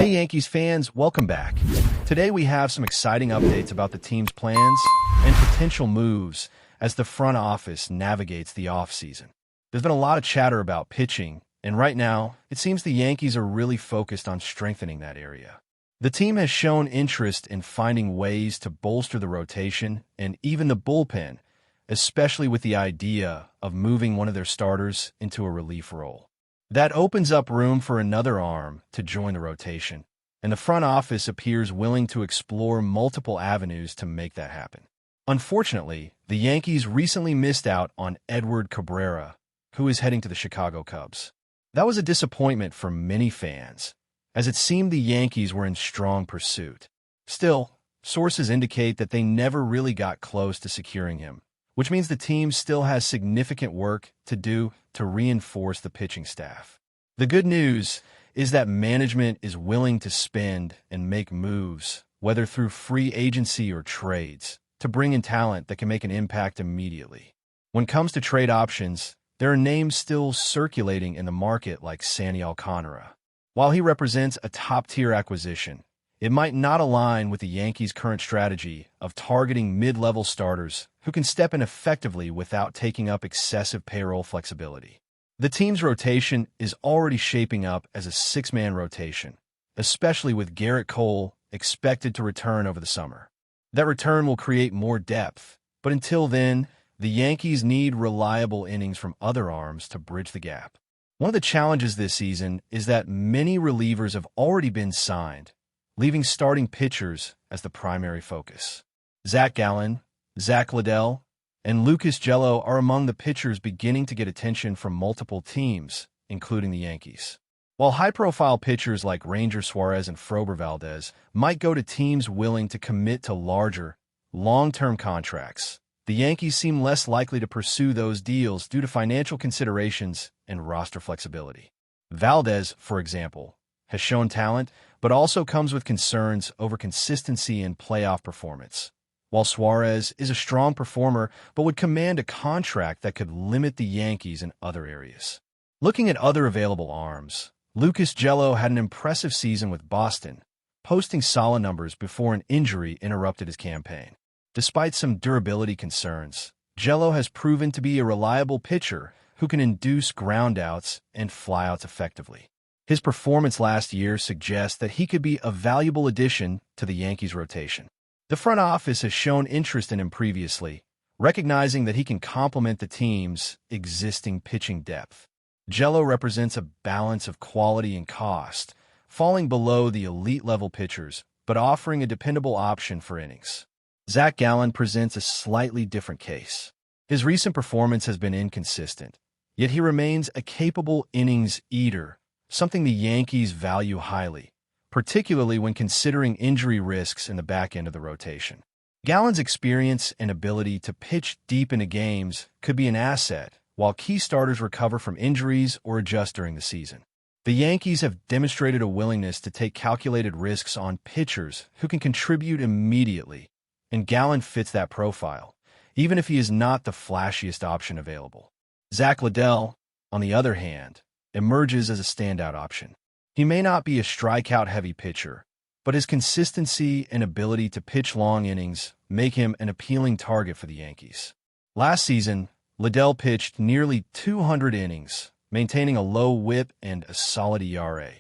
Hey Yankees fans, welcome back. Today we have some exciting updates about the team's plans and potential moves as the front office navigates the offseason. There's been a lot of chatter about pitching, and right now, it seems the Yankees are really focused on strengthening that area. The team has shown interest in finding ways to bolster the rotation and even the bullpen, especially with the idea of moving one of their starters into a relief role. That opens up room for another arm to join the rotation, and the front office appears willing to explore multiple avenues to make that happen. Unfortunately, the Yankees recently missed out on Edward Cabrera, who is heading to the Chicago Cubs. That was a disappointment for many fans, as it seemed the Yankees were in strong pursuit. Still, sources indicate that they never really got close to securing him, which means the team still has significant work to do to reinforce the pitching staff. The good news is that management is willing to spend and make moves, whether through free agency or trades, to bring in talent that can make an impact immediately. When it comes to trade options, there are names still circulating in the market like Sandy Alcantara. While he represents a top-tier acquisition, it might not align with the Yankees' current strategy of targeting mid-level starters who can step in effectively without taking up excessive payroll flexibility. The team's rotation is already shaping up as a six-man rotation, especially with Garrett Cole expected to return over the summer. That return will create more depth, but until then, the Yankees need reliable innings from other arms to bridge the gap. One of the challenges this season is that many relievers have already been signed, leaving starting pitchers as the primary focus. Zach Gallen, Zach Liddell, and Lucas Giolito are among the pitchers beginning to get attention from multiple teams, including the Yankees. While high-profile pitchers like Ranger Suarez and Frober Valdez might go to teams willing to commit to larger, long-term contracts, the Yankees seem less likely to pursue those deals due to financial considerations and roster flexibility. Valdez, for example, has shown talent, but also comes with concerns over consistency in playoff performance, while Suarez is a strong performer but would command a contract that could limit the Yankees in other areas. Looking at other available arms, Lucas Giolito had an impressive season with Boston, posting solid numbers before an injury interrupted his campaign. Despite some durability concerns, Giolito has proven to be a reliable pitcher who can induce groundouts and flyouts effectively. His performance last year suggests that he could be a valuable addition to the Yankees' rotation. The front office has shown interest in him previously, recognizing that he can complement the team's existing pitching depth. Giolito represents a balance of quality and cost, falling below the elite-level pitchers, but offering a dependable option for innings. Zach Gallen presents a slightly different case. His recent performance has been inconsistent, yet he remains a capable innings eater, something the Yankees value highly, particularly when considering injury risks in the back end of the rotation. Gallen's experience and ability to pitch deep into games could be an asset, while key starters recover from injuries or adjust during the season. The Yankees have demonstrated a willingness to take calculated risks on pitchers who can contribute immediately, and Gallen fits that profile, even if he is not the flashiest option available. Zach Liddell, on the other hand, emerges as a standout option. He may not be a strikeout-heavy pitcher, but his consistency and ability to pitch long innings make him an appealing target for the Yankees. Last season, Liddell pitched nearly 200 innings, maintaining a low WHIP and a solid ERA,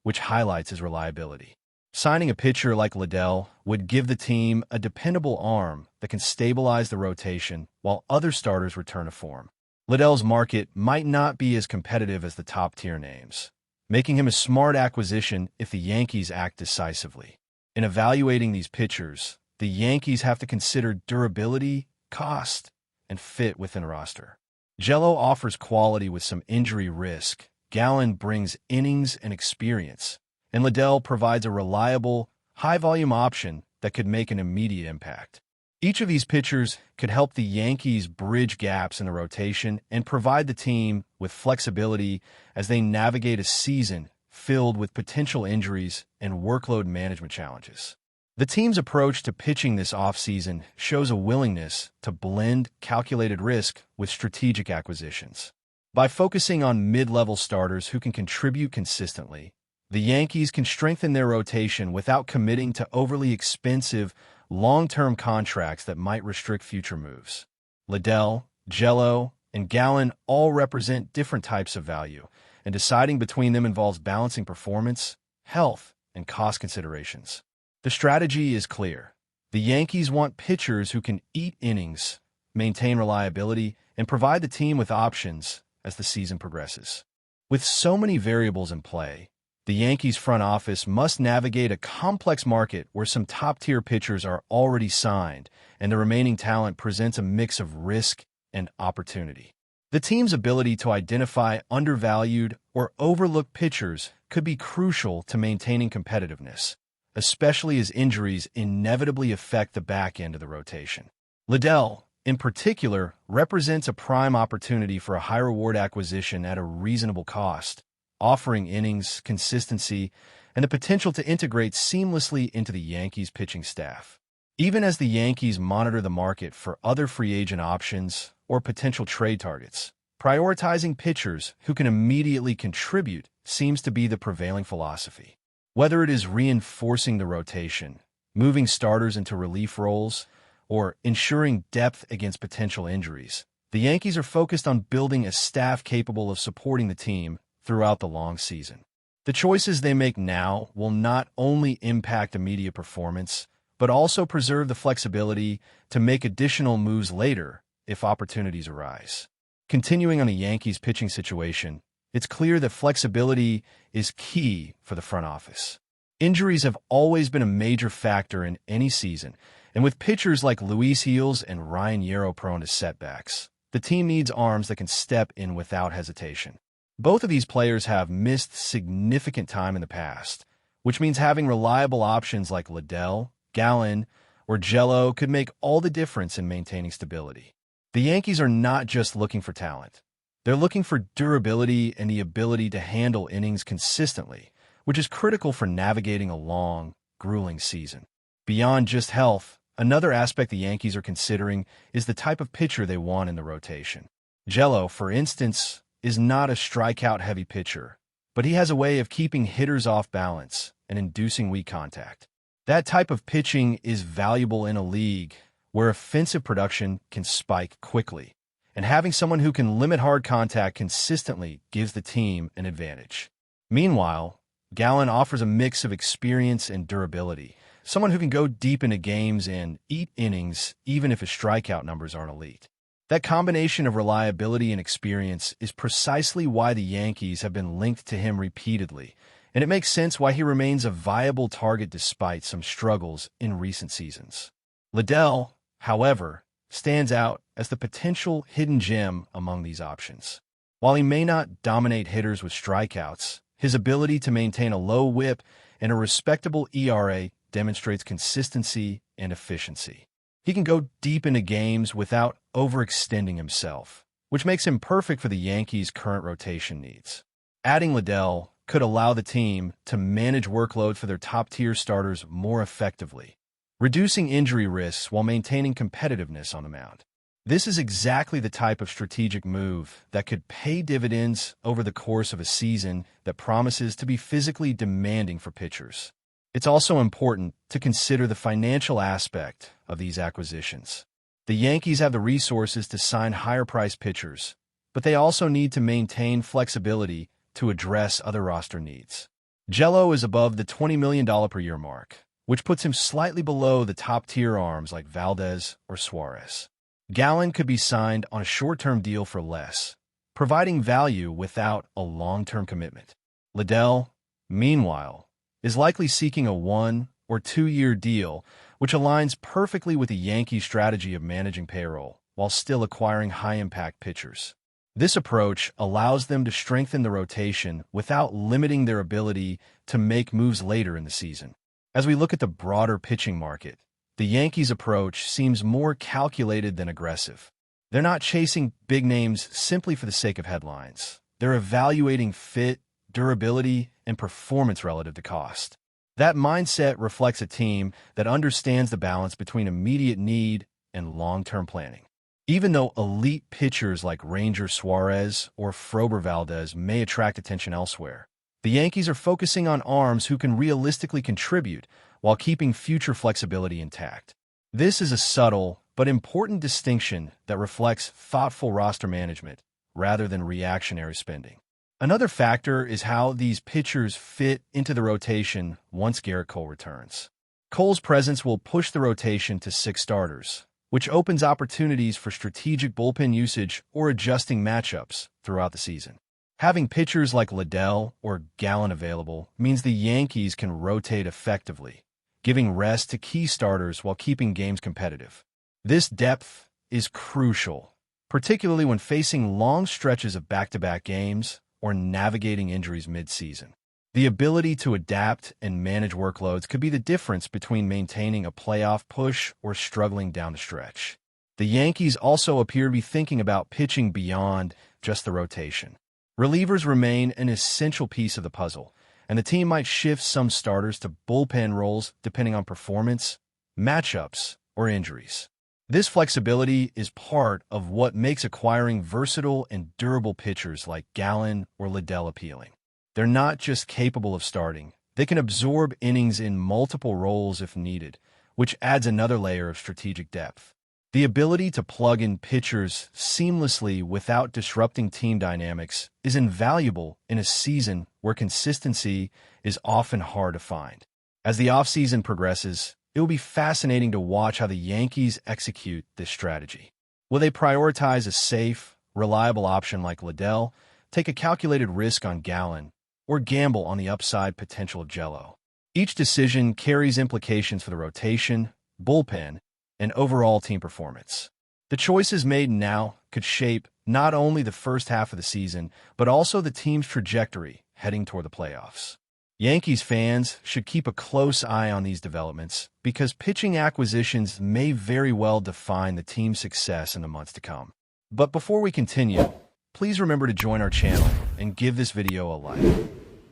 which highlights his reliability. Signing a pitcher like Liddell would give the team a dependable arm that can stabilize the rotation while other starters return to form. Liddell's market might not be as competitive as the top-tier names, making him a smart acquisition if the Yankees act decisively. In evaluating these pitchers, the Yankees have to consider durability, cost, and fit within a roster. Giolito offers quality with some injury risk, Gallen brings innings and experience, and Liddell provides a reliable, high-volume option that could make an immediate impact. Each of these pitchers could help the Yankees bridge gaps in the rotation and provide the team with flexibility as they navigate a season filled with potential injuries and workload management challenges. The team's approach to pitching this offseason shows a willingness to blend calculated risk with strategic acquisitions. By focusing on mid-level starters who can contribute consistently, The Yankees can strengthen their rotation without committing to overly expensive, long-term contracts that might restrict future moves. Liddell, Jello, and Gallen all represent different types of value, and deciding between them involves balancing performance, health, and cost considerations. The strategy is clear. The Yankees want pitchers who can eat innings, maintain reliability, and provide the team with options as the season progresses. With so many variables in play, the Yankees front office must navigate a complex market where some top-tier pitchers are already signed, and the remaining talent presents a mix of risk and opportunity. The team's ability to identify undervalued or overlooked pitchers could be crucial to maintaining competitiveness, especially as injuries inevitably affect the back end of the rotation. Liddell, in particular, represents a prime opportunity for a high-reward acquisition at a reasonable cost, offering innings, consistency, and the potential to integrate seamlessly into the Yankees' pitching staff. Even as the Yankees monitor the market for other free agent options or potential trade targets, prioritizing pitchers who can immediately contribute seems to be the prevailing philosophy. Whether it is reinforcing the rotation, moving starters into relief roles, or ensuring depth against potential injuries, the Yankees are focused on building a staff capable of supporting the team throughout the long season. The choices they make now will not only impact immediate performance, but also preserve the flexibility to make additional moves later if opportunities arise. Continuing on the Yankees' pitching situation, it's clear that flexibility is key for the front office. Injuries have always been a major factor in any season, and with pitchers like Luis Heels and Ryan Yarrow prone to setbacks, the team needs arms that can step in without hesitation. Both of these players have missed significant time in the past, which means having reliable options like Liddell, Gallen, or Jello could make all the difference in maintaining stability. The Yankees are not just looking for talent. They're looking for durability and the ability to handle innings consistently, which is critical for navigating a long, grueling season. Beyond just health, another aspect the Yankees are considering is the type of pitcher they want in the rotation. Jello, for instance, is not a strikeout-heavy pitcher, but he has a way of keeping hitters off balance and inducing weak contact. That type of pitching is valuable in a league where offensive production can spike quickly, and having someone who can limit hard contact consistently gives the team an advantage. Meanwhile, Gallen offers a mix of experience and durability, someone who can go deep into games and eat innings even if his strikeout numbers aren't elite. That combination of reliability and experience is precisely why the Yankees have been linked to him repeatedly, and it makes sense why he remains a viable target despite some struggles in recent seasons. Liddell, however, stands out as the potential hidden gem among these options. While he may not dominate hitters with strikeouts, his ability to maintain a low WHIP and a respectable ERA demonstrates consistency and efficiency. He can go deep into games without overextending himself, which makes him perfect for the Yankees' current rotation needs. Adding Liddell could allow the team to manage workload for their top-tier starters more effectively, reducing injury risks while maintaining competitiveness on the mound. This is exactly the type of strategic move that could pay dividends over the course of a season that promises to be physically demanding for pitchers. It's also important to consider the financial aspect of these acquisitions. The Yankees have the resources to sign higher-priced pitchers, but they also need to maintain flexibility to address other roster needs. Jello is above the $20 million per year mark, which puts him slightly below the top-tier arms like Valdez or Suarez. Gallen could be signed on a short-term deal for less, providing value without a long-term commitment. Liddell, meanwhile, is likely seeking a 1- or 2-year deal, which aligns perfectly with the Yankees' strategy of managing payroll while still acquiring high-impact pitchers. This approach allows them to strengthen the rotation without limiting their ability to make moves later in the season. As we look at the broader pitching market, the Yankees' approach seems more calculated than aggressive. They're not chasing big names simply for the sake of headlines. They're evaluating fit, durability, and performance relative to cost. That mindset reflects a team that understands the balance between immediate need and long-term planning. Even though elite pitchers like Ranger Suarez or Frober Valdez may attract attention elsewhere, The Yankees are focusing on arms who can realistically contribute while keeping future flexibility intact. This is a subtle but important distinction that reflects thoughtful roster management rather than reactionary spending. Another factor is how these pitchers fit into the rotation once Garrett Cole returns. Cole's presence will push the rotation to 6 starters, which opens opportunities for strategic bullpen usage or adjusting matchups throughout the season. Having pitchers like Liddell or Gallen available means the Yankees can rotate effectively, giving rest to key starters while keeping games competitive. This depth is crucial, particularly when facing long stretches of back-to-back games or navigating injuries mid-season. The ability to adapt and manage workloads could be the difference between maintaining a playoff push or struggling down the stretch. The Yankees also appear to be thinking about pitching beyond just the rotation. Relievers remain an essential piece of the puzzle, and the team might shift some starters to bullpen roles depending on performance, matchups, or injuries. This flexibility is part of what makes acquiring versatile and durable pitchers like Gallen or Liddell appealing. They're not just capable of starting, they can absorb innings in multiple roles if needed, which adds another layer of strategic depth. The ability to plug in pitchers seamlessly without disrupting team dynamics is invaluable in a season where consistency is often hard to find. As the offseason progresses, it will be fascinating to watch how the Yankees execute this strategy. Will they prioritize a safe, reliable option like Liddell, take a calculated risk on Gallen, or gamble on the upside potential of Jello? Each decision carries implications for the rotation, bullpen, and overall team performance. The choices made now could shape not only the first half of the season, but also the team's trajectory heading toward the playoffs. Yankees fans should keep a close eye on these developments because pitching acquisitions may very well define the team's success in the months to come. But before we continue, please remember to join our channel and give this video a like.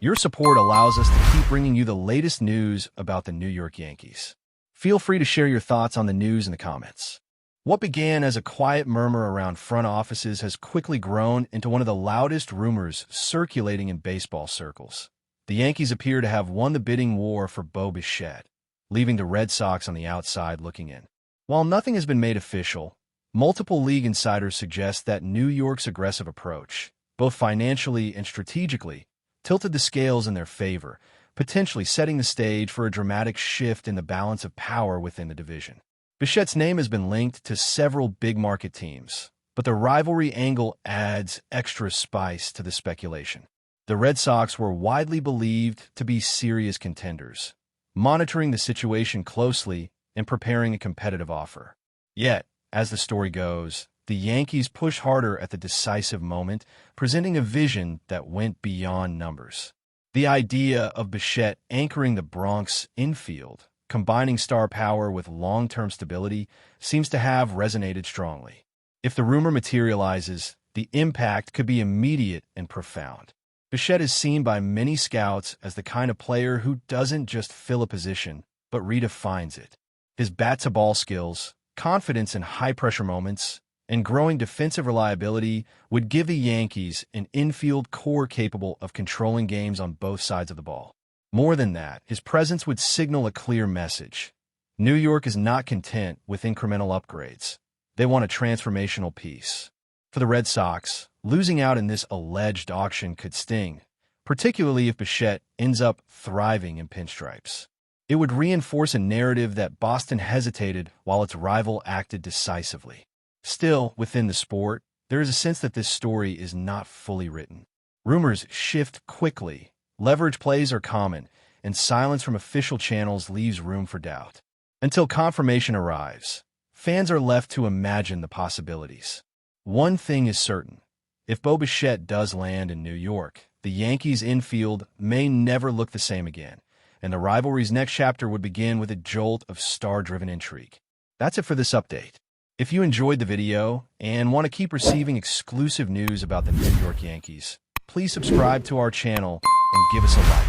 Your support allows us to keep bringing you the latest news about the New York Yankees. Feel free to share your thoughts on the news in the comments. What began as a quiet murmur around front offices has quickly grown into one of the loudest rumors circulating in baseball circles. The Yankees appear to have won the bidding war for Bo Bichette, leaving the Red Sox on the outside looking in. While nothing has been made official, multiple league insiders suggest that New York's aggressive approach, both financially and strategically, tilted the scales in their favor, potentially setting the stage for a dramatic shift in the balance of power within the division. Bichette's name has been linked to several big-market teams, but the rivalry angle adds extra spice to the speculation. The Red Sox were widely believed to be serious contenders, monitoring the situation closely and preparing a competitive offer. Yet, as the story goes, the Yankees pushed harder at the decisive moment, presenting a vision that went beyond numbers. The idea of Bichette anchoring the Bronx infield, combining star power with long-term stability, seems to have resonated strongly. If the rumor materializes, the impact could be immediate and profound. Bichette is seen by many scouts as the kind of player who doesn't just fill a position, but redefines it. His bat-to-ball skills, confidence in high-pressure moments, and growing defensive reliability would give the Yankees an infield core capable of controlling games on both sides of the ball. More than that, his presence would signal a clear message. New York is not content with incremental upgrades. They want a transformational piece. For the Red Sox, losing out in this alleged auction could sting, particularly if Bichette ends up thriving in pinstripes. It would reinforce a narrative that Boston hesitated while its rival acted decisively. Still, within the sport, there is a sense that this story is not fully written. Rumors shift quickly, leverage plays are common, and silence from official channels leaves room for doubt. Until confirmation arrives, fans are left to imagine the possibilities. One thing is certain. If Bo Bichette does land in New York, the Yankees' infield may never look the same again, and the rivalry's next chapter would begin with a jolt of star-driven intrigue. That's it for this update. If you enjoyed the video and want to keep receiving exclusive news about the New York Yankees, please subscribe to our channel and give us a like.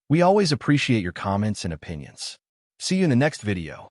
We always appreciate your comments and opinions. See you in the next video.